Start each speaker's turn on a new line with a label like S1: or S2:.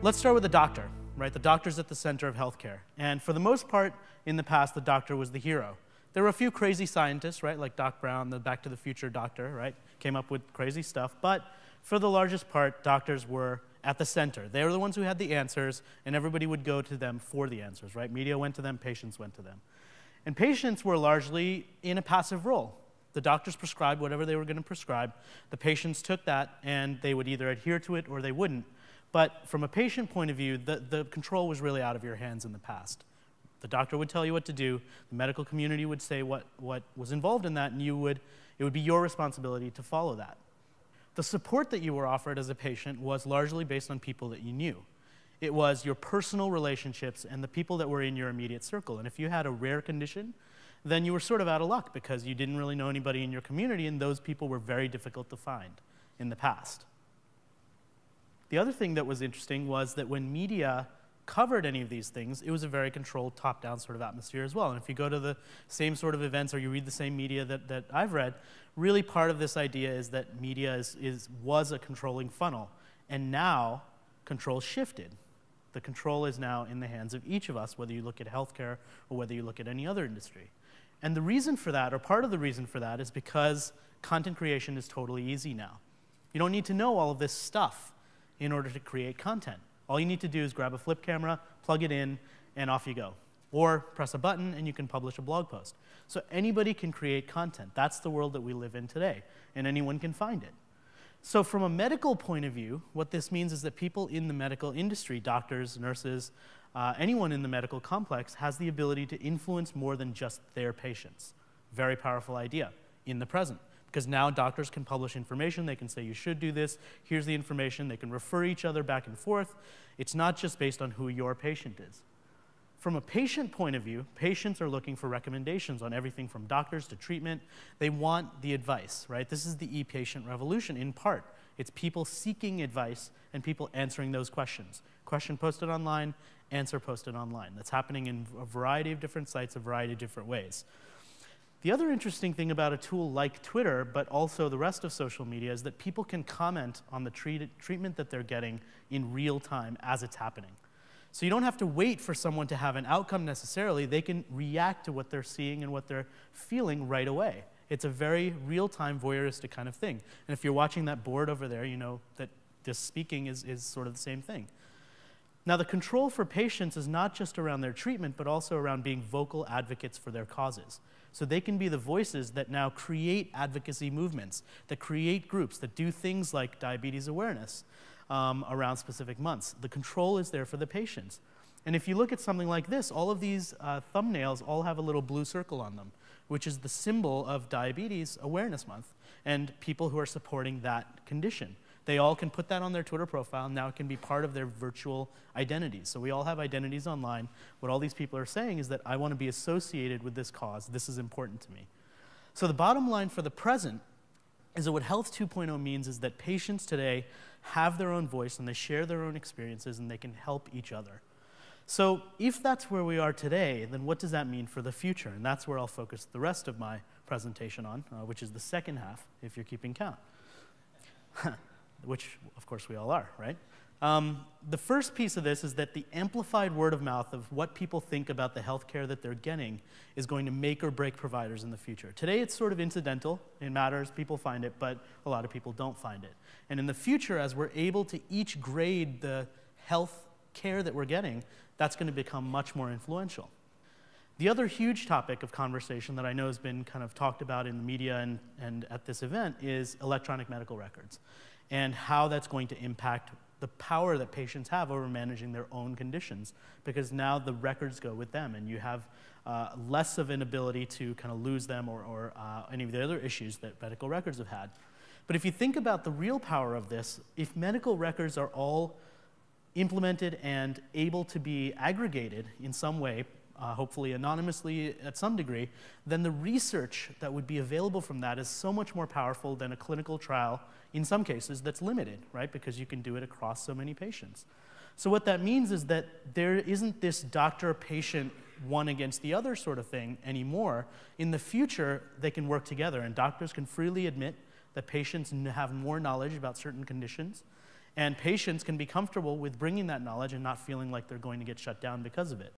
S1: Let's start with the doctor, right? The doctor's at the center of healthcare. And for the most part, in the past, the doctor was the hero. There were a few crazy scientists, right, like Doc Brown, the Back to the Future doctor, right, came up with crazy stuff. But for the largest part, doctors were at the center. They were the ones who had the answers, and everybody would go to them for the answers, right? Media went to them, patients went to them. And patients were largely in a passive role. The doctors prescribed whatever they were going to prescribe. The patients took that, and they would either adhere to it or they wouldn't. But from a patient point of view, the control was really out of your hands in the past. The doctor would tell you what to do. The medical community would say what was involved in that, and it would be your responsibility to follow that. The support that you were offered as a patient was largely based on people that you knew. It was your personal relationships and the people that were in your immediate circle. And if you had a rare condition, then you were sort of out of luck because you didn't really know anybody in your community, and those people were very difficult to find in the past. The other thing that was interesting was that when media covered any of these things, it was a very controlled, top-down sort of atmosphere as well. And if you go to the same sort of events or you read the same media that I've read, really part of this idea is that media was a controlling funnel. And now, control shifted. The control is now in the hands of each of us, whether you look at healthcare or whether you look at any other industry. And the reason for that, or part of the reason for that, is because content creation is totally easy now. You don't need to know all of this stuff in order to create content. All you need to do is grab a flip camera, plug it in, and off you go. Or press a button and you can publish a blog post. So anybody can create content. That's the world that we live in today, and anyone can find it. So from a medical point of view, what this means is that people in the medical industry, doctors, nurses, anyone in the medical complex has the ability to influence more than just their patients. Very powerful idea in the present. Because now doctors can publish information, they can say you should do this, here's the information, they can refer each other back and forth. It's not just based on who your patient is. From a patient point of view, patients are looking for recommendations on everything from doctors to treatment. They want the advice, right? This is the e-patient revolution in part. It's people seeking advice and people answering those questions. Question posted online, answer posted online. That's happening in a variety of different sites, a variety of different ways. The other interesting thing about a tool like Twitter, but also the rest of social media, is that people can comment on the treatment that they're getting in real time as it's happening. So you don't have to wait for someone to have an outcome necessarily. They can react to what they're seeing and what they're feeling right away. It's a very real-time voyeuristic kind of thing. And if you're watching that board over there, you know that this speaking is sort of the same thing. Now, the control for patients is not just around their treatment, but also around being vocal advocates for their causes. So they can be the voices that now create advocacy movements, that create groups, that do things like diabetes awareness around specific months. The control is there for the patients. And if you look at something like this, all of these thumbnails all have a little blue circle on them, which is the symbol of Diabetes Awareness Month and people who are supporting that condition. They all can put that on their Twitter profile, and now it can be part of their virtual identities. So we all have identities online. What all these people are saying is that I want to be associated with this cause. This is important to me. So the bottom line for the present is that what Health 2.0 means is that patients today have their own voice, and they share their own experiences, and they can help each other. So if that's where we are today, then what does that mean for the future? And that's where I'll focus the rest of my presentation on, which is the second half, if you're keeping count. Which, of course, we all are, right? The first piece of this is that the amplified word of mouth of what people think about the healthcare that they're getting is going to make or break providers in the future. Today, it's sort of incidental. It matters. People find it, but a lot of people don't find it. And in the future, as we're able to each grade the health care that we're getting, that's going to become much more influential. The other huge topic of conversation that I know has been kind of talked about in the media and at this event is electronic medical records, and how that's going to impact the power that patients have over managing their own conditions, because now the records go with them, and you have less of an ability to kind of lose them or any of the other issues that medical records have had. But if you think about the real power of this, if medical records are all implemented and able to be aggregated in some way, hopefully anonymously at some degree, then the research that would be available from that is so much more powerful than a clinical trial, in some cases, that's limited, right? Because you can do it across so many patients. So what that means is that there isn't this doctor-patient one against the other sort of thing anymore. In the future, they can work together, and doctors can freely admit that patients have more knowledge about certain conditions, And patients can be comfortable with bringing that knowledge and not feeling like they're going to get shut down because of it.